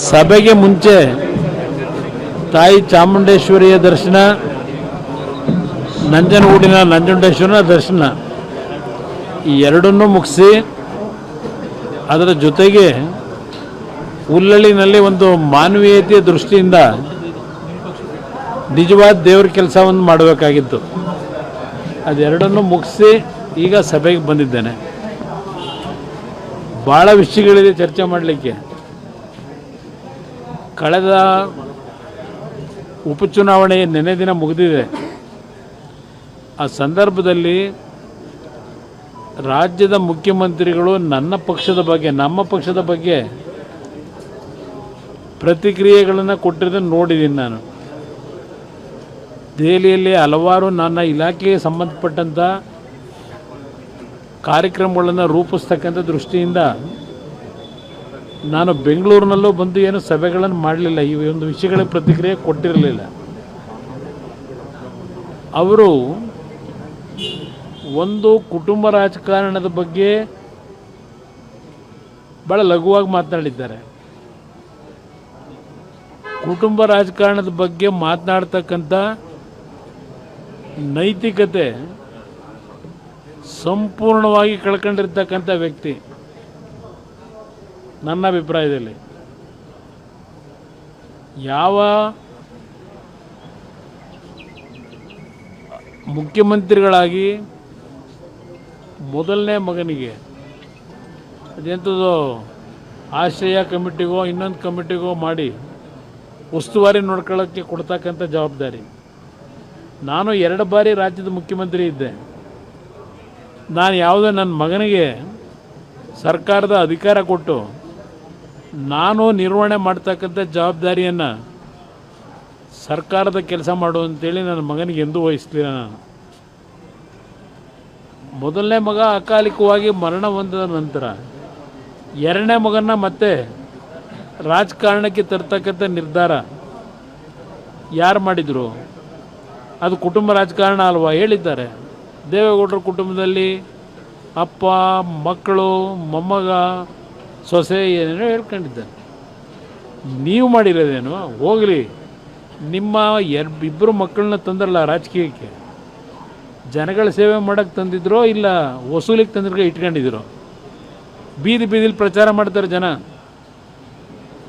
ಸಭೆಗೆ ಮುಂಚೆ ತಾಯಿ ಚಾಮುಂಡೇಶ್ವರಿಯ ದರ್ಶನ, ನಂಜನಗೂಡಿನ ನಂಜುಂಡೇಶ್ವರನ ದರ್ಶನ, ಈ ಎರಡನ್ನೂ ಮುಗಿಸಿ ಅದರ ಜೊತೆಗೆ ಹುಲ್ಲಳ್ಳಿನಲ್ಲಿ ಒಂದು ಮಾನವೀಯತೆಯ ದೃಷ್ಟಿಯಿಂದ ನಿಜವಾದ ದೇವರ ಕೆಲಸವನ್ನು ಮಾಡಬೇಕಾಗಿತ್ತು. ಅದೆರಡನ್ನೂ ಮುಗಿಸಿ ಈಗ ಸಭೆಗೆ ಬಂದಿದ್ದೇನೆ. ಭಾಳ ವಿಷಯಗಳಿದೆ ಚರ್ಚೆ ಮಾಡಲಿಕ್ಕೆ. ಕಳೆದ ಉಪಚುನಾವಣೆ ನೆನೆ ದಿನ ಮುಗಿದಿದೆ. ಆ ಸಂದರ್ಭದಲ್ಲಿ ರಾಜ್ಯದ ಮುಖ್ಯಮಂತ್ರಿಗಳು ನಮ್ಮ ಪಕ್ಷದ ಬಗ್ಗೆ ಪ್ರತಿಕ್ರಿಯೆಗಳನ್ನು ಕೊಟ್ಟಿರೋದನ್ನು ನೋಡಿದ್ದೀನಿ. ನಾನು ದೆಹಲಿಯಲ್ಲಿ ಹಲವಾರು ನನ್ನ ಇಲಾಖೆಗೆ ಸಂಬಂಧಪಟ್ಟಂಥ ಕಾರ್ಯಕ್ರಮಗಳನ್ನು ರೂಪಿಸ್ತಕ್ಕಂಥ ದೃಷ್ಟಿಯಿಂದ ನಾನು ಬೆಂಗಳೂರಿನಲ್ಲೂ ಬಂದು ಏನು ಸಭೆಗಳನ್ನು ಮಾಡಲಿಲ್ಲ. ಈ ಒಂದು ವಿಷಯಗಳ ಪ್ರತಿಕ್ರಿಯೆ ಕೊಟ್ಟಿರಲಿಲ್ಲ. ಅವರು ಒಂದು ಕುಟುಂಬ ರಾಜಕಾರಣದ ಬಗ್ಗೆ ಭಾಳ ಲಘುವಾಗಿ ಮಾತನಾಡಿದ್ದಾರೆ. ಕುಟುಂಬ ರಾಜಕಾರಣದ ಬಗ್ಗೆ ಮಾತನಾಡ್ತಕ್ಕಂಥ ನೈತಿಕತೆ ಸಂಪೂರ್ಣವಾಗಿ ಕಳ್ಕೊಂಡಿರ್ತಕ್ಕಂಥ ವ್ಯಕ್ತಿ ನನ್ನ ಅಭಿಪ್ರಾಯದಲ್ಲಿ. ಯಾವ ಮುಖ್ಯಮಂತ್ರಿಗಳಾಗಿ ಮೊದಲನೇ ಮಗನಿಗೆ ಅದೆಂಥದ್ದು ಆಶ್ರಯ ಕಮಿಟಿಗೋ ಇನ್ನೊಂದು ಕಮಿಟಿಗೋ ಮಾಡಿ ಉಸ್ತುವಾರಿ ನೋಡ್ಕೊಳ್ಳೋಕ್ಕೆ ಕೊಡ್ತಕ್ಕಂಥ ಜವಾಬ್ದಾರಿ. ನಾನು 2 ಬಾರಿ ರಾಜ್ಯದ ಮುಖ್ಯಮಂತ್ರಿ ಇದ್ದೆ. ನಾನು ಯಾವುದೋ ನನ್ನ ಮಗನಿಗೆ ಸರ್ಕಾರದ ಅಧಿಕಾರ ಕೊಟ್ಟು ನಾನು ನಿರ್ವಹಣೆ ಮಾಡ್ತಕ್ಕಂಥ ಜವಾಬ್ದಾರಿಯನ್ನು ಸರ್ಕಾರದ ಕೆಲಸ ಮಾಡು ಅಂತೇಳಿ ನನ್ನ ಮಗನಿಗೆ ಎಂದೂ ವಹಿಸಲಿಲ್ಲ. ನಾನು ಮೊದಲನೇ ಮಗ ಅಕಾಲಿಕವಾಗಿ ಮರಣ ಹೊಂದಿದ ನಂತರ 2ನೇ ಮಗನ ಮತ್ತೆ ರಾಜಕಾರಣಕ್ಕೆ ತರ್ತಕ್ಕಂಥ ನಿರ್ಧಾರ ಯಾರು ಮಾಡಿದರು? ಅದು ಕುಟುಂಬ ರಾಜಕಾರಣ ಅಲ್ವಾ? ಹೇಳಿದ್ದಾರೆ. ದೇವೇಗೌಡರ ಕುಟುಂಬದಲ್ಲಿ ಅಪ್ಪ, ಮಕ್ಕಳು, ಮೊಮ್ಮಗ, ಸೊಸೆ ಏನೇನೋ ಹೇಳ್ಕೊಂಡಿದ್ದಾರೆ. ನೀವು ಮಾಡಿರೋದೇನು? ಹೋಗಲಿ, ನಿಮ್ಮ ಇಬ್ಬರು ಮಕ್ಕಳನ್ನ ತಂದ್ರಲ್ಲ ರಾಜಕೀಯಕ್ಕೆ, ಜನಗಳ ಸೇವೆ ಮಾಡೋಕ್ಕೆ ತಂದಿದ್ರೋ ಇಲ್ಲ ವಸೂಲಿಗೆ ತಂದ್ರೆ ಇಟ್ಕೊಂಡಿದ್ರು? ಬೀದಿಲಿ ಪ್ರಚಾರ ಮಾಡ್ತಾರೆ ಜನ.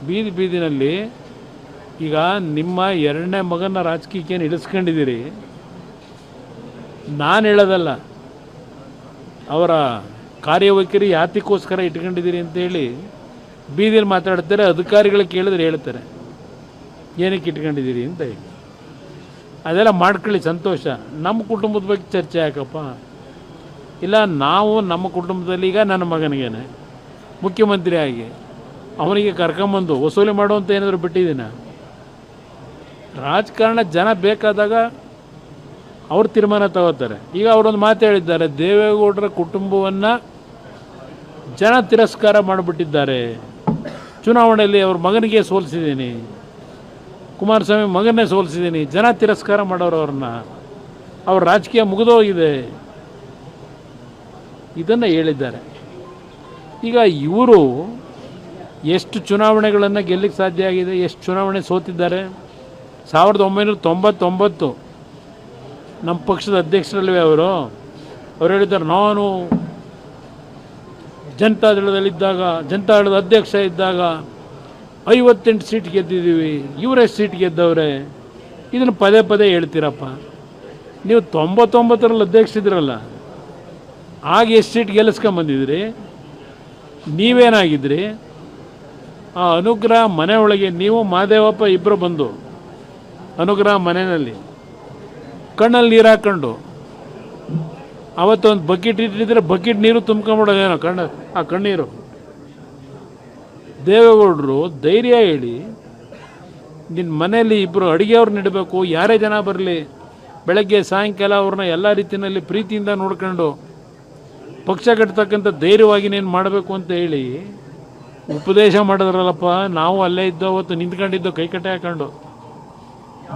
ಬೀದಿನಲ್ಲಿ ಈಗ ನಿಮ್ಮ 2ನೇ ಮಗನ ರಾಜಕೀಯಕ್ಕೆ ಇಳಿಸ್ಕೊಂಡಿದ್ದೀರಿ. ನಾನು ಹೇಳೋದಲ್ಲ, ಅವರ ಕಾರ್ಯವೈಖರಿ ಯಾತಕ್ಕೋಸ್ಕರ ಇಟ್ಕೊಂಡಿದ್ದೀರಿ ಅಂತೇಳಿ ಬೀದಿಯಲ್ಲಿ ಮಾತಾಡ್ತಾರೆ. ಅಧಿಕಾರಿಗಳು ಕೇಳಿದ್ರೆ ಹೇಳ್ತಾರೆ ಏನಕ್ಕೆ ಇಟ್ಕೊಂಡಿದ್ದೀರಿ ಅಂತ ಹೇಳಿ. ಅದೆಲ್ಲ ಮಾಡ್ಕೊಳ್ಳಿ, ಸಂತೋಷ. ನಮ್ಮ ಕುಟುಂಬದ ಬಗ್ಗೆ ಚರ್ಚೆ ಯಾಕಪ್ಪ? ಇಲ್ಲ, ನಾವು ನಮ್ಮ ಕುಟುಂಬದಲ್ಲಿ ಈಗ ನನ್ನ ಮಗನಿಗೇನೆ ಮುಖ್ಯಮಂತ್ರಿ ಆಗಿ ಅವನಿಗೆ ಕರ್ಕೊಂಬಂದು ವಸೂಲಿ ಮಾಡುವಂತ ಏನಾದರೂ ಬಿಟ್ಟಿದ್ದೀನ? ರಾಜಕಾರಣ ಜನ ಬೇಕಾದಾಗ ಅವ್ರು ತೀರ್ಮಾನ ತಗೋತಾರೆ. ಈಗ ಅವರೊಂದು ಮಾತು ಹೇಳಿದ್ದಾರೆ, ದೇವೇಗೌಡರ ಕುಟುಂಬವನ್ನು ಜನ ತಿರಸ್ಕಾರ ಮಾಡಿಬಿಟ್ಟಿದ್ದಾರೆ. ಚುನಾವಣೆಯಲ್ಲಿ ಅವ್ರ ಮಗನಿಗೆ ಸೋಲಿಸಿದ್ದೀನಿ, ಕುಮಾರಸ್ವಾಮಿ ಮಗನ್ನೇ ಸೋಲಿಸಿದ್ದೀನಿ, ಜನ ತಿರಸ್ಕಾರ ಮಾಡೋರು ಅವ್ರನ್ನ, ಅವ್ರ ರಾಜಕೀಯ ಮುಗಿದೋಗಿದೆ, ಇದನ್ನು ಹೇಳಿದ್ದಾರೆ. ಈಗ ಇವರು ಎಷ್ಟು ಚುನಾವಣೆಗಳನ್ನು ಗೆಲ್ಲಕ್ಕೆ ಸಾಧ್ಯ ಆಗಿದೆ? ಎಷ್ಟು ಚುನಾವಣೆ ಸೋತಿದ್ದಾರೆ? 1999 ನಮ್ಮ ಪಕ್ಷದ ಅಧ್ಯಕ್ಷರಲ್ವೇ ಅವರು ಹೇಳಿದ್ದಾರೆ, ನಾನು ಜನತಾದಳದ ಅಧ್ಯಕ್ಷ ಇದ್ದಾಗ 58 ಸೀಟ್ ಗೆದ್ದಿದ್ದೀವಿ, ಇವರೆಷ್ಟು ಸೀಟ್ ಗೆದ್ದವ್ರೆ? ಇದನ್ನು ಪದೇ ಹೇಳ್ತೀರಪ್ಪ. ನೀವು 99ರಲ್ಲಿ ಅಧ್ಯಕ್ಷರಿದ್ರಲ್ಲ, ಆಗ ಎಷ್ಟು ಸೀಟ್ ಗೆಲ್ಲಿಸ್ಕೊಂಬಂದಿದ್ರಿ? ನೀವೇನಾಗಿದ್ರಿ? ಆ ಅನುಗ್ರಹ ಮನೆ ಒಳಗೆ ನೀವು ಮಾದೇವಪ್ಪ ಇಬ್ಬರು ಬಂದು ಅನುಗ್ರಹ ಮನೆಯಲ್ಲಿ ಕಣ್ಣಲ್ಲಿ ನೀರು ಹಾಕ್ಕೊಂಡು ಅವತ್ತೊಂದು ಬಕೆಟ್ ಇಟ್ಟಿದ್ರೆ ಬಕೆಟ್ ನೀರು ತುಂಬ್ಕೊಂಬಿಡೋದೇನೋ ಆ ಕಣ್ಣೀರು. ದೇವೇಗೌಡರು ಧೈರ್ಯ ಹೇಳಿ ನಿನ್ನ ಮನೆಯಲ್ಲಿ ಇಬ್ಬರು ಅಡುಗೆಯವ್ರನ್ನ ಇಡಬೇಕು, ಯಾರೇ ಜನ ಬರಲಿ, ಬೆಳಗ್ಗೆ ಸಾಯಂಕಾಲ ಅವ್ರನ್ನ ಎಲ್ಲ ರೀತಿಯಲ್ಲಿ ಪ್ರೀತಿಯಿಂದ ನೋಡ್ಕೊಂಡು ಪಕ್ಷ ಕಟ್ತಕ್ಕಂಥ ಧೈರ್ಯವಾಗಿ ನೀನು ಮಾಡಬೇಕು ಅಂತ ಹೇಳಿ ಉಪದೇಶ ಮಾಡಿದ್ರಲ್ಲಪ್ಪ. ನಾವು ಅಲ್ಲೇ ಇದ್ದೋ, ಅವತ್ತು ನಿಂತ್ಕೊಂಡಿದ್ದೋ ಕೈ ಕಟ್ಟೆ ಹಾಕೊಂಡು.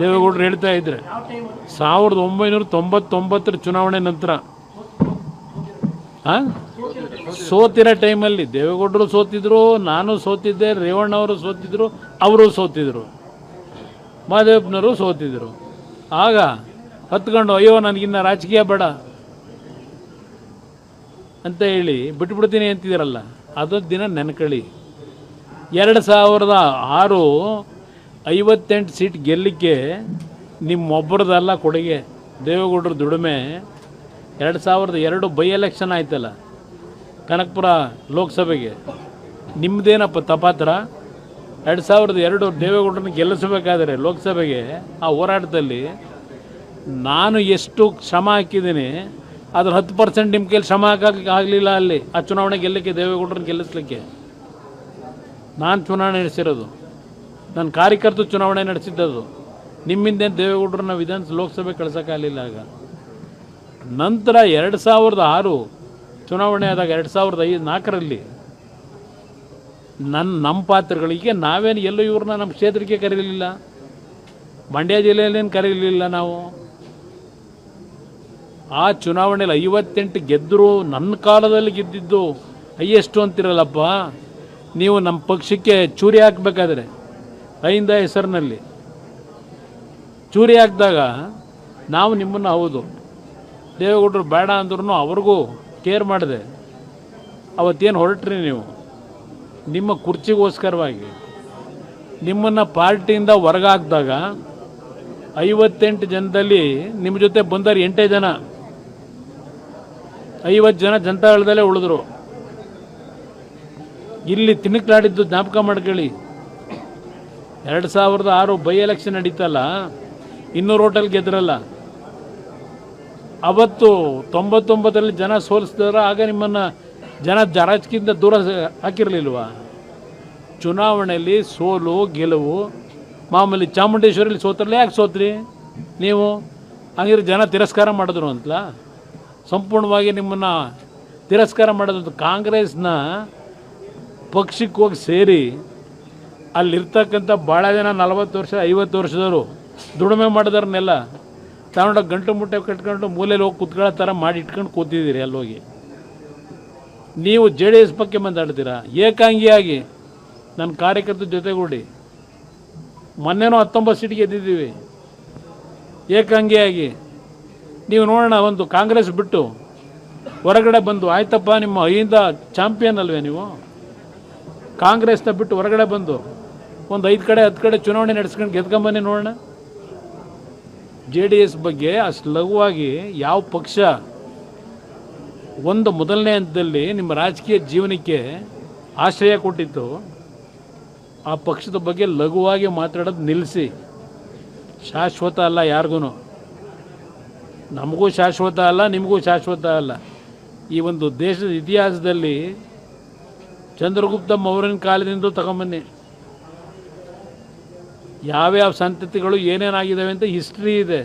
ದೇವೇಗೌಡರು ಹೇಳ್ತಾ ಇದ್ರೆ 1999 ಚುನಾವಣೆ ನಂತರ ಸೋತಿರೋ ಟೈಮಲ್ಲಿ ದೇವೇಗೌಡರು ಸೋತಿದ್ರು, ನಾನು ಸೋತಿದ್ದೆ, ರೇವಣ್ಣವರು ಸೋತಿದ್ರು, ಅವರು ಸೋತಿದ್ರು, ಮಹದೇವಪ್ಪನವರು ಸೋತಿದ್ರು. ಆಗ ಹತ್ಕೊಂಡು ಅಯ್ಯೋ ನನಗಿನ್ನ ರಾಜಕೀಯ ಬೇಡ ಅಂತ ಹೇಳಿ ಬಿಟ್ಬಿಡ್ತೀನಿ ಅಂತಿದ್ದೀರಲ್ಲ, ಅದೊಂದು ದಿನ ನೆನಕಳಿ. 2006 58 ಸೀಟ್ ಗೆಲ್ಲಕ್ಕೆ ನಿಮ್ಮೊಬ್ಬರದಲ್ಲ ಕೊಡುಗೆ, ದೇವೇಗೌಡರ ದುಡಿಮೆ. 2002 ಬೈ ಎಲೆಕ್ಷನ್ ಆಯ್ತಲ್ಲ ಕನಕಪುರ ಲೋಕಸಭೆಗೆ, ನಿಮ್ಮದೇನಪ್ಪ ತಪಾತ್ರ? 2002 ದೇವೇಗೌಡರನ್ನ ಗೆಲ್ಲಿಸಬೇಕಾದ್ರೆ ಲೋಕಸಭೆಗೆ ಆ ಹೋರಾಟದಲ್ಲಿ ನಾನು ಎಷ್ಟು ಶ್ರಮ ಹಾಕಿದ್ದೀನಿ, ಅದ್ರ 10% ನಿಮ್ಮ ಕೈಲಿ ಶ್ರಮ ಹಾಕಕ್ಕೆ ಆಗಲಿಲ್ಲ. ಅಲ್ಲಿ ಆ ಚುನಾವಣೆ ಗೆಲ್ಲಕ್ಕೆ, ದೇವೇಗೌಡರನ್ನ ಗೆಲ್ಲಿಸ್ಲಿಕ್ಕೆ ನಾನು ಚುನಾವಣೆ ನಡೆಸಿರೋದು, ನನ್ನ ಕಾರ್ಯಕರ್ತರು ಚುನಾವಣೆ ನಡೆಸಿದ್ದದು. ನಿಮ್ಮಿಂದೇನು ದೇವೇಗೌಡರನ್ನ ಲೋಕಸಭೆ ಕಳ್ಸೋಕ್ಕಾಗಲಿಲ್ಲ. ಆಗ ನಂತರ 2006 ಚುನಾವಣೆ ಆದಾಗ 2004ರಲ್ಲಿ ನಮ್ಮ ಪಾತ್ರಗಳಿಗೆ ನಾವೇನು ಎಲ್ಲೂ ಇವ್ರನ್ನ ನಮ್ಮ ಕ್ಷೇತ್ರಕ್ಕೆ ಕರೀಲಿಲ್ಲ, ಮಂಡ್ಯ ಜಿಲ್ಲೆಯಲ್ಲೇನು ಕರೀಲಿಲ್ಲ ನಾವು. ಆ ಚುನಾವಣೆಯಲ್ಲಿ 58 ಗೆದ್ದರು. ನನ್ನ ಕಾಲದಲ್ಲಿ ಗೆದ್ದಿದ್ದು ಹೈಯೆಸ್ಟು ಅಂತಿರಲ್ಲಪ್ಪ ನೀವು. ನಮ್ಮ ಪಕ್ಷಕ್ಕೆ ಚೂರಿ ಹಾಕಬೇಕಾದ್ರೆ ಅಹಿಂದ ಹೆಸರಿನಲ್ಲಿ ಚೂರಿ ಹಾಕಿದಾಗ ನಾವು ನಿಮ್ಮನ್ನು ಹೌದು ದೇವೇಗೌಡರು ಬೇಡ ಅಂದ್ರೂ ಅವ್ರಿಗೂ ಕೇರ್ ಮಾಡಿದೆ. ಅವತ್ತೇನು ಹೊರಟ್ರಿ ನೀವು, ನಿಮ್ಮ ಕುರ್ಚಿಗೋಸ್ಕರವಾಗಿ ನಿಮ್ಮನ್ನು ಪಾರ್ಟಿಯಿಂದ ಹೊರಗಾಕಿದಾಗ 58 ಜನದಲ್ಲಿ ನಿಮ್ಮ ಜೊತೆ ಬಂದವರು 8 ಜನ, 50 ಜನ ಜನತಾದಳದಲ್ಲೇ ಉಳಿದ್ರು. ಇಲ್ಲಿ ತಿಣುಕಾಡಿದ್ದು ಜ್ಞಾಪಕ ಮಾಡ್ಕೊಳ್ಳಿ. 2006 ಬೈ ಎಲೆಕ್ಷನ್ ನಡೀತಲ್ಲ, 200 ಹೋಟೆಲ್ ಗೆದ್ರಲ್ಲ, ಅವತ್ತು 99ರಲ್ಲಿ ಜನ ಸೋಲಿಸಿದ್ರ. ಆಗ ನಿಮ್ಮನ್ನು ಜನ ರಾಜಕೀಯದಿಂದ ದೂರ ಹಾಕಿರಲಿಲ್ವಾ? ಚುನಾವಣೆಯಲ್ಲಿ ಸೋಲು ಗೆಲುವು ಮಾಮೂಲಿ. ಚಾಮುಂಡೇಶ್ವರಿಯಲ್ಲಿ ಸೋತ್ರಲ್ಲ, ಯಾಕೆ ಸೋತ್ರಿ ನೀವು? ಹಾಗಿದ್ರೆ ಜನ ತಿರಸ್ಕಾರ ಮಾಡಿದ್ರು ಅಂತಲ್ಲ, ಸಂಪೂರ್ಣವಾಗಿ ನಿಮ್ಮನ್ನು ತಿರಸ್ಕಾರ ಮಾಡೋದು. ಕಾಂಗ್ರೆಸ್ನ ಪಕ್ಷಕ್ಕೆ ಹೋಗಿ ಸೇರಿ ಅಲ್ಲಿರ್ತಕ್ಕಂಥ ಭಾಳ ಜನ 40 ವರ್ಷ 50 ವರ್ಷದವರು ದುಡಿಮೆ ಮಾಡಿದವ್ರನ್ನೆಲ್ಲ ತಗೊಂಡೋಗಿ ಗಂಟು ಮುಟ್ಟೆ ಕಟ್ಕೊಂಡು ಮೂಲೆಯಲ್ಲಿ ಹೋಗಿ ಕುತ್ಕೊಳ್ಳೋ ಥರ ಮಾಡಿ ಇಟ್ಕೊಂಡು ಕೂತಿದ್ದೀರಿ. ಅಲ್ಲೋಗಿ ನೀವು JDS ಬಗ್ಗೆ ಮಾತಾಡ್ತೀರಾ ಏಕಾಂಗಿಯಾಗಿ. ನನ್ನ ಕಾರ್ಯಕರ್ತರ ಜೊತೆಗೂಡಿ ಮೊನ್ನೆನೂ 19 ಸೀಟ್ ಗೆದ್ದಿದ್ದೀವಿ ಏಕಾಂಗಿಯಾಗಿ. ನೀವು ನೋಡೋಣ, ಒಂದು ಕಾಂಗ್ರೆಸ್ ಬಿಟ್ಟು ಹೊರಗಡೆ ಬಂದು ಆಯ್ತಪ್ಪ ನಿಮ್ಮ ಅಹಿಂದ ಚಾಂಪಿಯನ್ ಅಲ್ವೇ ನೀವು? ಕಾಂಗ್ರೆಸ್ನ ಬಿಟ್ಟು ಹೊರಗಡೆ ಬಂದು ಒಂದು 5 ಕಡೆ 10 ಕಡೆ ಚುನಾವಣೆ ನಡೆಸ್ಕೊಂಡು ಗೆದ್ಕೊಂಬನ್ನಿ ನೋಡೋಣ. JDS ಬಗ್ಗೆ ಅಷ್ಟು ಲಘುವಾಗಿ ಯಾವ ಪಕ್ಷ ಒಂದು ಮೊದಲನೇ ಹಂತದಲ್ಲಿ ನಿಮ್ಮ ರಾಜಕೀಯ ಜೀವನಕ್ಕೆ ಆಶ್ರಯ ಕೊಟ್ಟಿತ್ತು, ಆ ಪಕ್ಷದ ಬಗ್ಗೆ ಲಘುವಾಗಿ ಮಾತಾಡೋದು ನಿಲ್ಲಿಸಿ. ಶಾಶ್ವತ ಅಲ್ಲ ಯಾರಿಗೂ, ನಮಗೂ ಶಾಶ್ವತ ಅಲ್ಲ, ನಿಮಗೂ ಶಾಶ್ವತ ಅಲ್ಲ. ಈ ಒಂದು ದೇಶದ ಇತಿಹಾಸದಲ್ಲಿ ಚಂದ್ರಗುಪ್ತಮ್ಮ ಅವರಿನ ಕಾಲದಿಂದ ತಗೊಂಬನ್ನಿ, ಯಾವ್ಯಾವ ಸಂತತಿಗಳು ಏನೇನಾಗಿದ್ದಾವೆ ಅಂತ ಹಿಸ್ಟ್ರಿ ಇದೆ.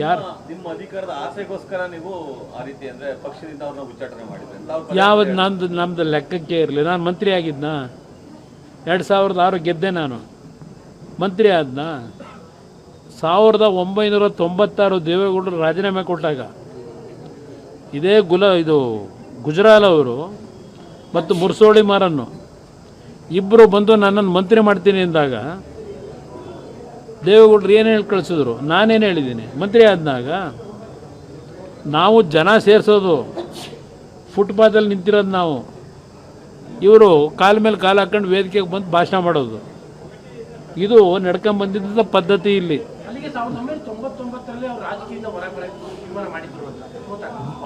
ಯಾರು ನಿಮ್ಮ ಅಧಿಕಾರದ ಆಸೆಗೋಸ್ಕರ ನೀವು ಆ ರೀತಿ ಅಂದ್ರೆ ಪಕ್ಷದಿಂದ ಅವ್ರನ್ನ ಉಚ್ಚಾಟನೆ ಮಾಡಿದ್ರೆ ಯಾವ್ದು ನಮ್ದು ಲೆಕ್ಕಕ್ಕೆ ಇರಲಿ. ನಾನು ಮಂತ್ರಿ ಆಗಿದ್ನಾ? 2006 ಗೆದ್ದೆ, ನಾನು ಮಂತ್ರಿ ಆದ್ನ. 1996 ದೇವೇಗೌಡರು ರಾಜೀನಾಮೆ ಕೊಟ್ಟಾಗ ಇದೇ ಗುಜರಾಲ್ ಅವರು ಮತ್ತು ಮುರ್ಸೋಳಿ ಮಾರನ್ನು ಇಬ್ಬರು ಬಂದು ನನ್ನನ್ನು ಮಂತ್ರಿ ಮಾಡ್ತೀನಿ ಅಂದಾಗ ದೇವೇಗೌಡರು ಏನು ಹೇಳಿ ಕಳಿಸಿದ್ರು? ನಾನೇನು ಹೇಳಿದ್ದೀನಿ? ಮಂತ್ರಿ ಆದ್ನಾಗ ನಾವು ಜನ ಸೇರಿಸೋದು, ಫುಟ್ಪಾತಲ್ಲಿ ನಿಂತಿರೋದು ನಾವು, ಇವರು ಕಾಲ ಮೇಲೆ ಕಾಲು ಹಾಕೊಂಡು ವೇದಿಕೆಗೆ ಬಂದು ಭಾಷಣ ಮಾಡೋದು, ಇದು ನಡ್ಕೊಂಬಂದಿದ್ದ ಪದ್ಧತಿ ಇಲ್ಲಿ.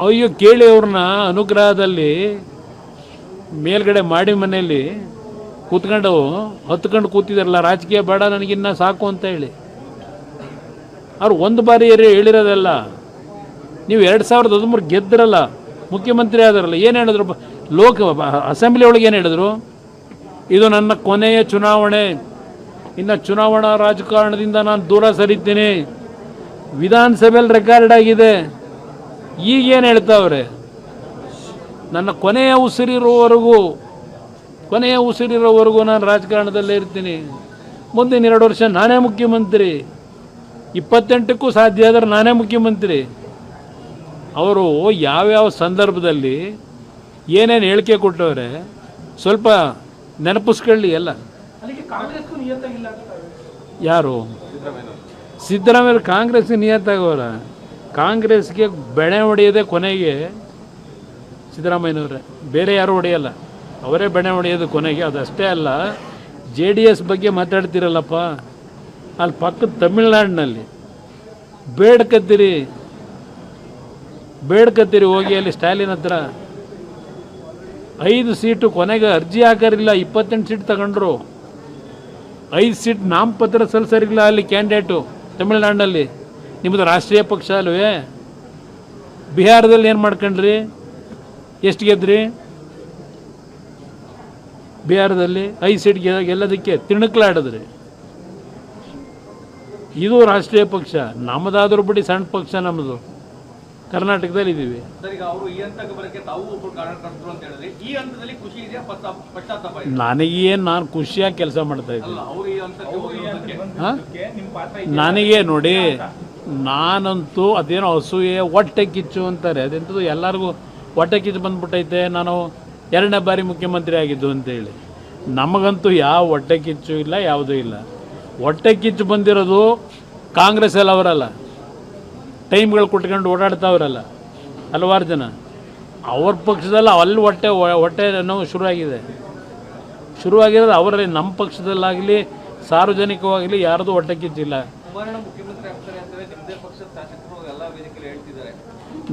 ಅಯ್ಯೋ ಕೇಳಿ, ಅವ್ರನ್ನ ಅನುಗ್ರಹದಲ್ಲಿ ಮೇಲ್ಗಡೆ ಮಾಡಿ ಮನೆಯಲ್ಲಿ ಕೂತ್ಕೊಂಡು ಹತ್ಕೊಂಡು ಕೂತಿದಾರಲ್ಲ, ರಾಜಕೀಯ ಬೇಡ ನನಗಿನ್ನ ಸಾಕು ಅಂತ ಹೇಳಿ. ಅವ್ರು ಒಂದು ಬಾರಿ ಹೇಳಿರೋದಲ್ಲ. ನೀವು 2013 ಗೆದ್ದಿರಲ್ಲ, ಮುಖ್ಯಮಂತ್ರಿ ಆದಾರಲ್ಲ, ಏನು ಹೇಳಿದ್ರು? ಅಸೆಂಬ್ಲಿ ಒಳಗೆ ಏನು ಹೇಳಿದ್ರು? ಇದು ನನ್ನ ಕೊನೆಯ ಚುನಾವಣೆ, ಇನ್ನು ಚುನಾವಣಾ ರಾಜಕಾರಣದಿಂದ ನಾನು ದೂರ ಸರಿತೀನಿ. ವಿಧಾನಸಭೆಯಲ್ಲಿ ರೆಕಾರ್ಡ್ ಆಗಿದೆ. ಈಗೇನು ಹೇಳ್ತಾವ್ರೆ? ನನ್ನ ಕೊನೆಯ ಉಸಿರಿರೋವರೆಗೂ ನಾನು ರಾಜಕಾರಣದಲ್ಲೇ ಇರ್ತೀನಿ, ಮುಂದಿನ 2 ವರ್ಷ ನಾನೇ ಮುಖ್ಯಮಂತ್ರಿ, 28ಕ್ಕೂ ಸಾಧ್ಯ ಆದರೆ ನಾನೇ ಮುಖ್ಯಮಂತ್ರಿ. ಅವರು ಯಾವ್ಯಾವ ಸಂದರ್ಭದಲ್ಲಿ ಏನೇನು ಹೇಳಿಕೆ ಕೊಟ್ಟವ್ರೆ ಸ್ವಲ್ಪ ನೆನಪಿಸ್ಕೊಳ್ಳಿ ಎಲ್ಲ. ಯಾರು ಸಿದ್ದರಾಮಯ್ಯ ಕಾಂಗ್ರೆಸ್ಗೆ ನಿಯತ್ತಾಗವ್ರ? ಕಾಂಗ್ರೆಸ್ಗೆ ಬೆಳೆ ಹೊಡೆಯೋದೇ ಕೊನೆಗೆ ಸಿದ್ದರಾಮಯ್ಯನವರೇ, ಬೇರೆ ಯಾರೂ ಹೊಡೆಯಲ್ಲ, ಅವರೇ ಬೆಳೆ ಹೊಡೆಯೋದು ಕೊನೆಗೆ. ಅದಷ್ಟೇ ಅಲ್ಲ, JDS ಬಗ್ಗೆ ಮಾತಾಡ್ತಿರಲ್ಲಪ್ಪ, ಅಲ್ಲಿ ಪಕ್ಕದ ತಮಿಳ್ನಾಡಿನಲ್ಲಿ ಬೇಡ್ಕತ್ತೀರಿ ಹೋಗಿ ಅಲ್ಲಿ ಸ್ಟಾಲಿನ್ ಹತ್ರ 5 ಸೀಟು ಕೊನೆಗೆ ಅರ್ಜಿ ಹಾಕರಿಲ್ಲ, 28 ಸೀಟ್ ತಗೊಂಡ್ರು. 5 ಸೀಟ್ ನಾಮಪತ್ರ ಸಲ್ಲಿಸರಿಲ್ಲ ಅಲ್ಲಿ ಕ್ಯಾಂಡಿಡೇಟು ತಮಿಳ್ನಾಡಿನಲ್ಲಿ. ನಿಮ್ಮದು ರಾಷ್ಟ್ರೀಯ ಪಕ್ಷ ಅಲ್ವೇ? ಬಿಹಾರದಲ್ಲಿ ಏನು ಮಾಡ್ಕೊಂಡ್ರಿ? ಎಷ್ಟು ಗೆದ್ರಿ ಬಿಹಾರದಲ್ಲಿ? 5 ಸೀಟ್ ಗೆಲ್ಲೋದಕ್ಕೆ ತಿಣುಕ್ಲಾಡಿದ್ರಿ. ಇದು ರಾಷ್ಟ್ರೀಯ ಪಕ್ಷ. ನಮ್ಮದಾದ್ರೂ ಬಿಡಿ ಸಣ್ಣ ಪಕ್ಷ, ನಮ್ಮದು ಕರ್ನಾಟಕದಲ್ಲಿ ಇದ್ದೀವಿ. ನನಗೇನು, ನಾನು ಖುಷಿಯಾಗಿ ಕೆಲಸ ಮಾಡ್ತಾ ಇದ್ದೀನಿ. ನನಗೆ ನೋಡಿ, ನಾನಂತೂ ಅದೇನೋ ಅಸೂಯೆ ಹೊಟ್ಟೆ ಕಿಚ್ಚು ಅಂತಾರೆ, ಅದೆಂಥದ್ದು ಎಲ್ಲರಿಗೂ ಹೊಟ್ಟೆ ಕಿಚ್ಚು ಬಂದ್ಬಿಟ್ಟೈತೆ ನಾನು 2ನೇ ಬಾರಿ ಮುಖ್ಯಮಂತ್ರಿ ಆಗಿದ್ದು ಅಂತೇಳಿ. ನಮಗಂತೂ ಯಾವ ಹೊಟ್ಟೆ ಕಿಚ್ಚು ಇಲ್ಲ, ಯಾವುದೂ ಇಲ್ಲ. ಹೊಟ್ಟೆ ಕಿಚ್ಚು ಬಂದಿರೋದು ಕಾಂಗ್ರೆಸ್ಸಲ್ಲಿ ಅವರಲ್ಲ, ಟೈಮ್ಗಳು ಕೊಟ್ಕೊಂಡು ಓಡಾಡ್ತಾವ್ರಲ್ಲ ಹಲವಾರು ಜನ, ಅವ್ರ ಪಕ್ಷದಲ್ಲಿ ಅಲ್ಲಿ ಹೊಟ್ಟೆ ನೋವು ಶುರುವಾಗಿರೋದು ಅವರಲ್ಲಿ. ನಮ್ಮ ಪಕ್ಷದಲ್ಲಾಗಲಿ ಸಾರ್ವಜನಿಕವಾಗಲಿ ಯಾರ್ದು ಹೊಟ್ಟೆ ಕಿಚ್ಚಿಲ್ಲ.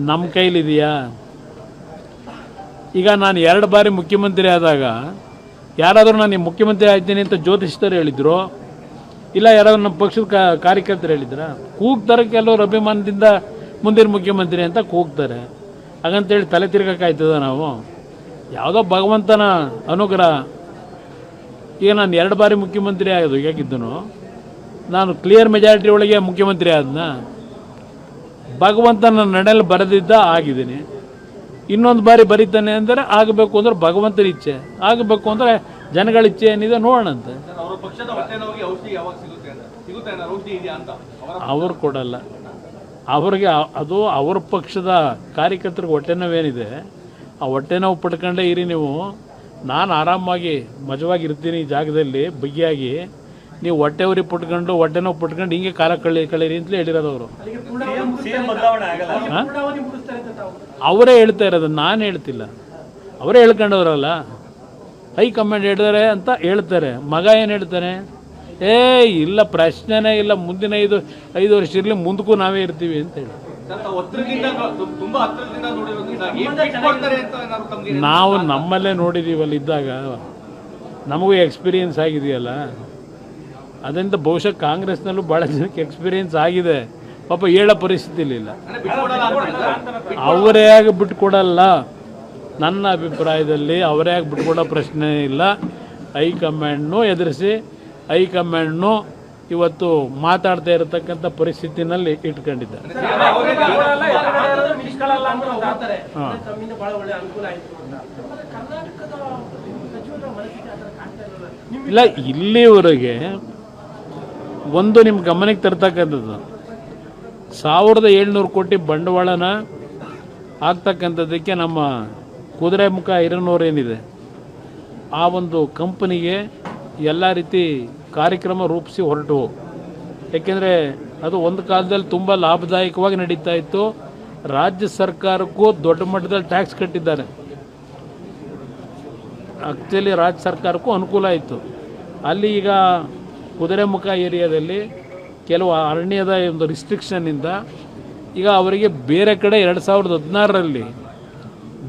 ನಮ್ಮ ಕೈಲಿದೆಯಾ? ಈಗ ನಾನು 2 ಬಾರಿ ಮುಖ್ಯಮಂತ್ರಿ ಆದಾಗ ಯಾರಾದರೂ ನಾನು ಮುಖ್ಯಮಂತ್ರಿ ಆಗ್ತೀನಿ ಅಂತ ಜ್ಯೋತಿಷ್ಯರು ಹೇಳಿದ್ರು, ಇಲ್ಲ ಯಾರಾದರೂ ನಮ್ಮ ಪಕ್ಷದ ಕಾರ್ಯಕರ್ತರು ಹೇಳಿದ್ರ? ಕೂಗ್ತಾರೆ ಕೆಲವರು ಅಭಿಮಾನದಿಂದ ಮುಂದಿನ ಮುಖ್ಯಮಂತ್ರಿ ಅಂತ ಕೂಗ್ತಾರೆ. ಹಾಗಂತೇಳಿ ತಲೆ ತಿರ್ಗಕ್ಕಾಯ್ತದ ನಾವು? ಯಾವುದೋ ಭಗವಂತನ ಅನುಗ್ರಹ. ಈಗ ನಾನು 2 ಬಾರಿ ಮುಖ್ಯಮಂತ್ರಿ ಆಗೋದು ಹೇಗಿದ್ದನು, ನಾನು ಕ್ಲಿಯರ್ ಮೆಜಾರಿಟಿ ಒಳಗೆ ಮುಖ್ಯಮಂತ್ರಿ ಆದ್ನ. ಭಗವಂತನ ನಡೆಯಲ್ಲಿ ಬರೆದಿದ್ದ ಆಗಿದ್ದೀನಿ. ಇನ್ನೊಂದು ಬಾರಿ ಬರೀತಾನೆ ಅಂದರೆ ಆಗಬೇಕು ಅಂದ್ರೆ ಭಗವಂತನ ಇಚ್ಛೆ, ಆಗಬೇಕು ಅಂದರೆ ಜನಗಳ ಇಚ್ಛೆ ಏನಿದೆ ನೋಡೋಣಂತೆ. ಅವ್ರು ಕೊಡಲ್ಲ, ಅವ್ರಿಗೆ ಅದು ಅವ್ರ ಪಕ್ಷದ ಕಾರ್ಯಕರ್ತರಿಗೆ ಹೊಟ್ಟೆ ನೋವೇನಿದೆ ಆ ಹೊಟ್ಟೆ ನೋವು ಪಡ್ಕೊಂಡೇ ಇರಿ ನೀವು. ನಾನು ಆರಾಮಾಗಿ ಮಜವಾಗಿ ಇರ್ತೀನಿ ಈ ಜಾಗದಲ್ಲಿ ಬಿಗಿಯಾಗಿ. ನೀವು ಹೊಟ್ಟೆ ಉರಿ ಪಟ್ಕೊಂಡು ಹೊಟ್ಟೆ ನೋವು ಪಟ್ಕೊಂಡು ಹಿಂಗೆ ಕಾಲ ಕಳೀರಿ ಅಂತಲೇ ಹೇಳಿರೋದು ಅವರು. ಅವರೇ ಹೇಳ್ತಾ ಇರೋದು, ನಾನು ಹೇಳ್ತಿಲ್ಲ. ಅವರೇ ಹೇಳ್ಕೊಂಡವ್ರಲ್ಲ, ಹೈಕಮಾಂಡ್ ಹೇಳಿದಾರೆ ಅಂತ ಹೇಳ್ತಾರೆ. ಮಗ ಏನು ಹೇಳ್ತಾನೆ? ಇಲ್ಲ ಪ್ರಶ್ನೆನೇ ಇಲ್ಲ, ಮುಂದಿನ 5 ವರ್ಷ ಇರಲಿ, ಮುಂದಕ್ಕೂ ನಾವೇ ಇರ್ತೀವಿ ಅಂತ ಹೇಳಿ. ನಾವು ನಮ್ಮಲ್ಲೇ ನೋಡಿದ್ದೀವಲ್ಲ, ಇದ್ದಾಗ ನಮಗೂ ಎಕ್ಸ್ಪೀರಿಯನ್ಸ್ ಆಗಿದೆಯಲ್ಲ. ಅದರಿಂದ ಬಹುಶಃ ಕಾಂಗ್ರೆಸ್ನಲ್ಲೂ ಭಾಳ ಜನಕ್ಕೆ ಎಕ್ಸ್ಪೀರಿಯನ್ಸ್ ಆಗಿದೆ. ಪಾಪ ಹೇಳೋ ಪರಿಸ್ಥಿತಿ ಇಲ್ಲ. ಅವರೇ ಆಗಿ ಬಿಟ್ಕೊಡಲ್ಲ, ನನ್ನ ಅಭಿಪ್ರಾಯದಲ್ಲಿ ಅವರೇ ಆಗಿ ಬಿಟ್ಕೊಡೋ ಪ್ರಶ್ನೆ ಇಲ್ಲ. ಹೈಕಮಾಂಡ್ನು ಎದುರಿಸಿ ಹೈಕಮಾಂಡ್ನು ಇವತ್ತು ಮಾತಾಡ್ತಾ ಇರತಕ್ಕಂಥ ಪರಿಸ್ಥಿತಿನಲ್ಲಿ ಇಟ್ಕೊಂಡಿದ್ದಾರೆ. ಇಲ್ಲ, ಇಲ್ಲಿವರೆಗೆ ಒಂದು ನಿಮ್ಮ ಗಮನಕ್ಕೆ ತರ್ತಕ್ಕಂಥದ್ದು, 1700 ಕೋಟಿ ಬಂಡವಾಳನ ಆಗ್ತಕ್ಕಂಥದ್ದಕ್ಕೆ ನಮ್ಮ ಕುದುರೆಮುಖ ಐರನ್ ಏನಿದೆ ಆ ಒಂದು ಕಂಪನಿಗೆ ಎಲ್ಲ ರೀತಿ ಕಾರ್ಯಕ್ರಮ ರೂಪಿಸಿ ಹೊರಟು. ಏಕೆಂದರೆ ಅದು ಒಂದು ಕಾಲದಲ್ಲಿ ತುಂಬ ಲಾಭದಾಯಕವಾಗಿ ನಡೀತಾ ಇತ್ತು. ರಾಜ್ಯ ಸರ್ಕಾರಕ್ಕೂ ದೊಡ್ಡ ಮಟ್ಟದಲ್ಲಿ ಟ್ಯಾಕ್ಸ್ ಕಟ್ಟಿದ್ದಾರೆ. ಆ್ಯಕ್ಚುಲಿ ರಾಜ್ಯ ಸರ್ಕಾರಕ್ಕೂ ಅನುಕೂಲ ಆಯಿತು. ಅಲ್ಲಿ ಈಗ ಕುದುರೆಮುಖ ಏರಿಯಾದಲ್ಲಿ ಕೆಲವು ಅರಣ್ಯದ ಒಂದು ರಿಸ್ಟ್ರಿಕ್ಷನ್ನಿಂದ ಈಗ ಅವರಿಗೆ ಬೇರೆ ಕಡೆ 2016ರಲ್ಲಿ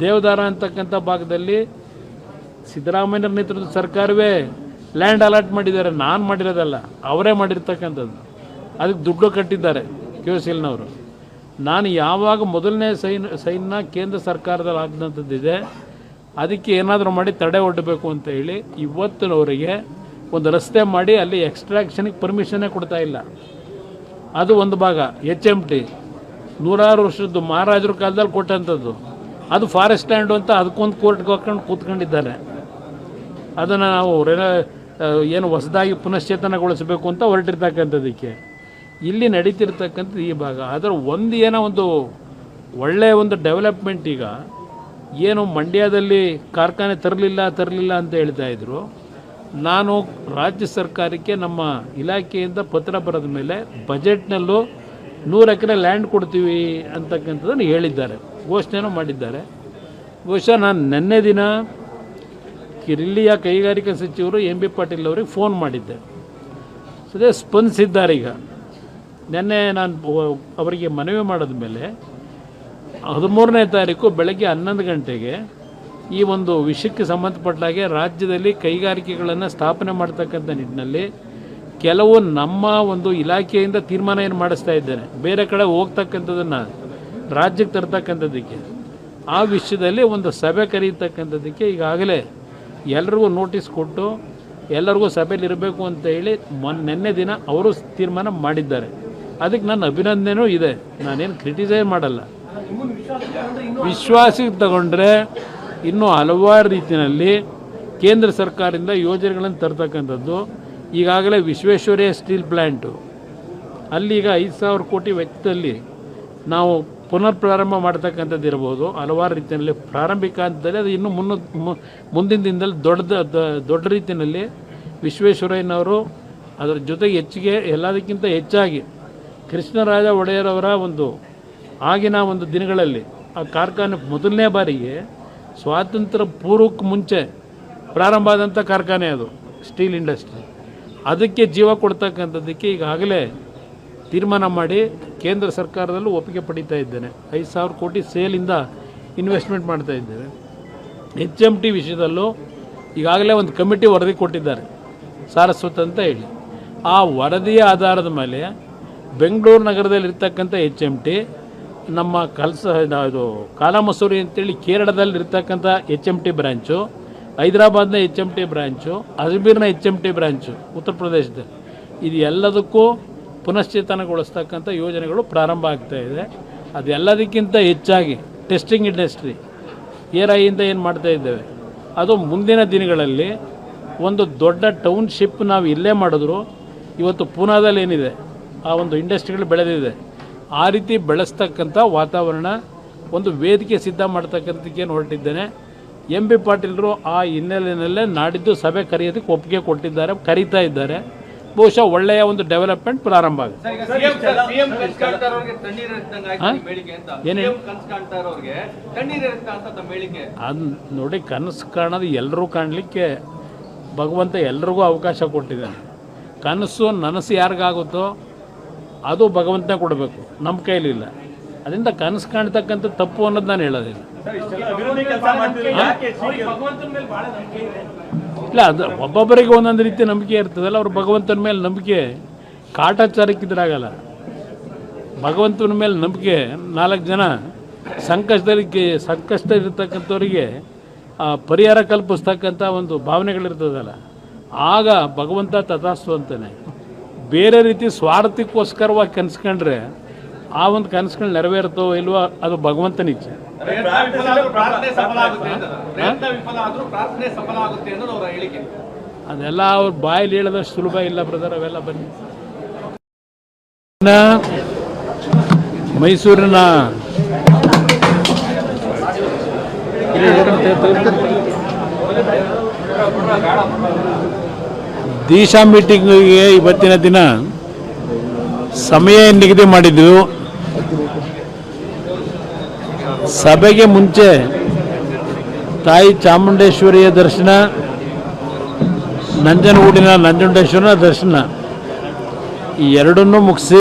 ದೇವದಾರ ಅಂತಕ್ಕಂಥ ಭಾಗದಲ್ಲಿ ಸಿದ್ದರಾಮಯ್ಯರ ನೇತೃತ್ವದ ಸರ್ಕಾರವೇ ಲ್ಯಾಂಡ್ ಅಲಾಟ್ ಮಾಡಿದ್ದಾರೆ. ನಾನು ಮಾಡಿರೋದಲ್ಲ, ಅವರೇ ಮಾಡಿರ್ತಕ್ಕಂಥದ್ದು. ಅದಕ್ಕೆ ದುಡ್ಡು ಕಟ್ಟಿದ್ದಾರೆ QCLನವರು. ನಾನು ಯಾವಾಗ ಮೊದಲನೇ ಸೈನ್ನ ಕೇಂದ್ರ ಸರ್ಕಾರದಲ್ಲಿ ಆಗಿದಂಥದ್ದಿದೆ, ಅದಕ್ಕೆ ಏನಾದರೂ ಮಾಡಿ ತಡೆ ಒಡ್ಡಬೇಕು ಅಂತ ಹೇಳಿ ಇವತ್ತಿನವರೆಗೆ ಒಂದು ರಸ್ತೆ ಮಾಡಿ ಅಲ್ಲಿ ಎಕ್ಸ್ಟ್ರಾಕ್ಷನ್ಗೆ ಪರ್ಮಿಷನ್ನೇ ಕೊಡ್ತಾ ಇಲ್ಲ. ಅದು ಒಂದು ಭಾಗ. HMT 100 ವರ್ಷದ್ದು ಮಹಾರಾಜರ ಕಾಲದಲ್ಲಿ ಕೊಟ್ಟಂಥದ್ದು, ಅದು ಫಾರೆಸ್ಟ್ ಲ್ಯಾಂಡು ಅಂತ ಅದಕ್ಕೊಂದು ಕೋರ್ಟ್ಗೆ ಹಾಕೊಂಡು ಕೂತ್ಕೊಂಡಿದ್ದಾರೆ. ಅದನ್ನು ನಾವು ಏನು ಹೊಸದಾಗಿ ಪುನಶ್ಚೇತನಗೊಳಿಸಬೇಕು ಅಂತ ಹೊರಟಿರ್ತಕ್ಕಂಥದ್ದಕ್ಕೆ ಇಲ್ಲಿ ನಡೀತಿರ್ತಕ್ಕಂಥದ್ದು ಈ ಭಾಗ. ಅದರ ಒಂದು ಏನೋ ಒಂದು ಒಳ್ಳೆಯ ಒಂದು ಡೆವಲಪ್ಮೆಂಟ್ ಈಗ ಏನು ಮಂಡ್ಯದಲ್ಲಿ ಕಾರ್ಖಾನೆ ತರಲಿಲ್ಲ ಅಂತ ಹೇಳ್ತಾ ಇದ್ರು. ನಾನು ರಾಜ್ಯ ಸರ್ಕಾರಕ್ಕೆ ನಮ್ಮ ಇಲಾಖೆಯಿಂದ ಪತ್ರ ಬರೆದ ಮೇಲೆ ಬಜೆಟ್ನಲ್ಲೂ 100 ಎಕರೆ ಲ್ಯಾಂಡ್ ಕೊಡ್ತೀವಿ ಅಂತಕ್ಕಂಥದ್ದನ್ನು ಹೇಳಿದ್ದಾರೆ, ಘೋಷಣೆನೂ ಮಾಡಿದ್ದಾರೆ. ಬಹುಶಃ ನಾನು ನಿನ್ನೆ ದಿನ ಇಲ್ಲಿಯ ಕೈಗಾರಿಕಾ ಸಚಿವರು ಎಂ ಬಿ ಪಾಟೀಲ್ ಅವರಿಗೆ ಫೋನ್ ಮಾಡಿದ್ದೆ. ಸದ್ಯ ಸ್ಪಂದಿಸಿದ್ದಾರೆ. ಈಗ ನಿನ್ನೆ ನಾನು ಅವರಿಗೆ ಮನವಿ ಮಾಡಿದ ಮೇಲೆ 13ನೇ ತಾರೀಕು ಬೆಳಗ್ಗೆ 11 ಗಂಟೆಗೆ ಈ ಒಂದು ವಿಷಯಕ್ಕೆ ಸಂಬಂಧಪಟ್ಟಾಗೆ ರಾಜ್ಯದಲ್ಲಿ ಕೈಗಾರಿಕೆಗಳನ್ನು ಸ್ಥಾಪನೆ ಮಾಡ್ತಕ್ಕಂಥ ನಿಟ್ಟಿನಲ್ಲಿ ಕೆಲವು ನಮ್ಮ ಒಂದು ಇಲಾಖೆಯಿಂದ ತೀರ್ಮಾನ ಏನು ಮಾಡಿಸ್ತಾ ಇದ್ದೇನೆ, ಬೇರೆ ಕಡೆ ಹೋಗ್ತಕ್ಕಂಥದ್ದನ್ನು ರಾಜ್ಯಕ್ಕೆ ತರ್ತಕ್ಕಂಥದ್ದಕ್ಕೆ, ಆ ವಿಷಯದಲ್ಲಿ ಒಂದು ಸಭೆ ಕರೀತಕ್ಕಂಥದ್ದಕ್ಕೆ ಈಗಾಗಲೇ ಎಲ್ರಿಗೂ ನೋಟಿಸ್ ಕೊಟ್ಟು ಎಲ್ಲರಿಗೂ ಸಭೆಯಲ್ಲಿ ಇರಬೇಕು ಅಂತ ಹೇಳಿ ನಿನ್ನೆ ದಿನ ಅವರು ತೀರ್ಮಾನ ಮಾಡಿದ್ದಾರೆ. ಅದಕ್ಕೆ ನನ್ನ ಅಭಿನಂದನೆಯೂ ಇದೆ, ನಾನೇನು ಕ್ರಿಟಿಸೈಸ್ ಮಾಡಲ್ಲ. ವಿಶ್ವಾಸಕ್ಕೆ ತಗೊಂಡ್ರೆ ಇನ್ನೂ ಹಲವಾರು ರೀತಿಯಲ್ಲಿ ಕೇಂದ್ರ ಸರ್ಕಾರದಿಂದ ಯೋಜನೆಗಳನ್ನು ತರ್ತಕ್ಕಂಥದ್ದು. ಈಗಾಗಲೇ ವಿಶ್ವೇಶ್ವರಯ್ಯ ಸ್ಟೀಲ್ ಪ್ಲ್ಯಾಂಟು ಅಲ್ಲಿಗ 5,000 ಕೋಟಿ ವೆಚ್ಚದಲ್ಲಿ ನಾವು ಪುನರ್ ಪ್ರಾರಂಭ ಮಾಡ್ತಕ್ಕಂಥದ್ದು ಇರ್ಬೋದು. ಹಲವಾರು ರೀತಿಯಲ್ಲಿ ಪ್ರಾರಂಭಿಕ ಹಂತದಲ್ಲಿ ಅದು ಇನ್ನೂ ಮುಂದಿನ ದಿನದಲ್ಲಿ ದೊಡ್ಡ ರೀತಿಯಲ್ಲಿ ವಿಶ್ವೇಶ್ವರಯ್ಯನವರು ಅದರ ಜೊತೆಗೆ ಹೆಚ್ಚಿಗೆ ಎಲ್ಲದಕ್ಕಿಂತ ಹೆಚ್ಚಾಗಿ ಕೃಷ್ಣರಾಜ ಒಡೆಯರವರ ಒಂದು ಆಗಿನ ಒಂದು ದಿನಗಳಲ್ಲಿ ಆ ಕಾರ್ಖಾನೆ ಮೊದಲನೇ ಬಾರಿಗೆ ಸ್ವಾತಂತ್ರ್ಯ ಪೂರ್ವಕ್ಕೆ ಮುಂಚೆ ಪ್ರಾರಂಭ ಆದಂಥ ಕಾರ್ಖಾನೆ ಅದು ಸ್ಟೀಲ್ ಇಂಡಸ್ಟ್ರಿ. ಅದಕ್ಕೆ ಜೀವ ಕೊಡ್ತಕ್ಕಂಥದ್ದಕ್ಕೆ ಈಗಾಗಲೇ ತೀರ್ಮಾನ ಮಾಡಿ ಕೇಂದ್ರ ಸರ್ಕಾರದಲ್ಲೂ ಒಪ್ಪಿಗೆ ಪಡೀತಾ ಇದ್ದೇನೆ. 5,000 ಕೋಟಿ ಸೇಲಿಂದ ಇನ್ವೆಸ್ಟ್ಮೆಂಟ್ ಮಾಡ್ತಾ ಇದ್ದೇವೆ. HMT ವಿಷಯದಲ್ಲೂ ಈಗಾಗಲೇ ಒಂದು ಕಮಿಟಿ ವರದಿ ಕೊಟ್ಟಿದ್ದಾರೆ ಸಾರಸ್ವತ ಅಂತ ಹೇಳಿ. ಆ ವರದಿಯ ಆಧಾರದ ಮೇಲೆ ಬೆಂಗಳೂರು ನಗರದಲ್ಲಿರ್ತಕ್ಕಂಥ HMT, ನಮ್ಮ ಇದು ಕಾಲಮಸೂರಿ ಅಂತೇಳಿ ಕೇರಳದಲ್ಲಿರ್ತಕ್ಕಂಥ HMT ಬ್ರ್ಯಾಂಚು, ಹೈದರಾಬಾದ್ನ HMT ಬ್ರ್ಯಾಂಚು, ಅಜ್ಮೀರ್ನ HMT ಬ್ರ್ಯಾಂಚು ಉತ್ತರ ಪ್ರದೇಶದಲ್ಲಿ, ಇದು ಎಲ್ಲದಕ್ಕೂ ಪುನಶ್ಚೇತನಗೊಳಿಸ್ತಕ್ಕಂಥ ಯೋಜನೆಗಳು ಪ್ರಾರಂಭ ಆಗ್ತಾ ಇದೆ. ಅದೆಲ್ಲದಕ್ಕಿಂತ ಹೆಚ್ಚಾಗಿ ಟೆಸ್ಟಿಂಗ್ ಇಂಡಸ್ಟ್ರಿ ಏರಾಯಿಂದ ಏನು ಮಾಡ್ತಾ ಇದ್ದೇವೆ, ಅದು ಮುಂದಿನ ದಿನಗಳಲ್ಲಿ ಒಂದು ದೊಡ್ಡ ಟೌನ್ಶಿಪ್ ನಾವು ಇಲ್ಲೇ ಮಾಡಿದ್ರು. ಇವತ್ತು ಪೂನಾದಲ್ಲಿ ಏನಿದೆ ಆ ಒಂದು ಇಂಡಸ್ಟ್ರಿಗಳು ಬೆಳೆದಿದೆ, ಆ ರೀತಿ ಬೆಳೆಸ್ತಕ್ಕಂಥ ವಾತಾವರಣ ಒಂದು ವೇದಿಕೆ ಸಿದ್ಧ ಮಾಡ್ತಕ್ಕಂಥದ್ದಕ್ಕೆ ಹೊರಟಿದ್ದೇನೆ. ಎಂ ಬಿ ಪಾಟೀಲರು ಆ ಹಿನ್ನೆಲೆಯಲ್ಲೇ ನಾಡಿದ್ದು ಸಭೆ ಕರೆಯೋದಕ್ಕೆ ಒಪ್ಪಿಗೆ ಕೊಟ್ಟಿದ್ದಾರೆ, ಕರೀತಾ ಇದ್ದಾರೆ. ಬಹುಶಃ ಒಳ್ಳೆಯ ಒಂದು ಡೆವಲಪ್ಮೆಂಟ್ ಪ್ರಾರಂಭ ಆಗುತ್ತೆ. ಅದು ನೋಡಿ, ಕನಸು ಕಾಣೋದು ಎಲ್ಲರೂ ಕಾಣಲಿಕ್ಕೆ ಭಗವಂತ ಎಲ್ರಿಗೂ ಅವಕಾಶ ಕೊಟ್ಟಿದ್ದಾನೆ. ಕನಸು ನನಸು ಯಾರಿಗಾಗುತ್ತೋ ಅದು ಭಗವಂತನೇ ಕೊಡಬೇಕು, ನಮ್ಮ ಕೈಲಿಲ್ಲ. ಅದರಿಂದ ಕನಸು ಕಾಣ್ತಕ್ಕಂಥ ತಪ್ಪು ಅನ್ನೋದು ನಾನು ಹೇಳೋದಿಲ್ಲ. ಇಲ್ಲ, ಅದು ಒಬ್ಬೊಬ್ಬರಿಗೆ ಒಂದೊಂದು ರೀತಿ ನಂಬಿಕೆ ಇರ್ತದಲ್ಲ. ಅವ್ರು ಭಗವಂತನ ಮೇಲೆ ನಂಬಿಕೆ ಕಾಟಾಚಾರಕ್ಕಿದ್ರಾಗಲ್ಲ. ಭಗವಂತನ ಮೇಲೆ ನಂಬಿಕೆ 4 ಜನ ಸಂಕಷ್ಟದಲ್ಲಿರ್ತಕ್ಕಂಥವ್ರಿಗೆ ಪರಿಹಾರ ಕಲ್ಪಿಸ್ತಕ್ಕಂಥ ಒಂದು ಭಾವನೆಗಳಿರ್ತದಲ್ಲ, ಆಗ ಭಗವಂತ ತಥಾಸ್ತು ಅಂತಾನೆ. ಬೇರೆ ರೀತಿ ಸ್ವಾರ್ಥಕ್ಕೋಸ್ಕರವಾಗಿ ಕನಸ್ಕೊಂಡ್ರೆ ಆ ಒಂದು ಕನಸುಗಳು ನೆರವೇರ್ತೋ ಇಲ್ವೋ ಅದು ಭಗವಂತನ ಇಚ್ಛೆ. ಅದೆಲ್ಲ ಅವ್ರ ಬಾಯಲ್ಲಿ ಹೇಳೋದಷ್ಟು ಸುಲಭ ಇಲ್ಲ ಬ್ರದರ್. ಅವೆಲ್ಲ ಬನ್ನಿ, ಮೈಸೂರಿನ ದೀಶಾ ಮೀಟಿಂಗಿಗೆ ಇವತ್ತಿನ ದಿನ ಸಮಯ ನಿಗದಿ ಮಾಡಿದ್ವು. ಸಭೆಗೆ ಮುಂಚೆ ತಾಯಿ ಚಾಮುಂಡೇಶ್ವರಿಯ ದರ್ಶನ, ನಂಜನಗೂಡಿನ ನಂಜುಂಡೇಶ್ವರನ ದರ್ಶನ, ಈ ಎರಡನ್ನೂ ಮುಗಿಸಿ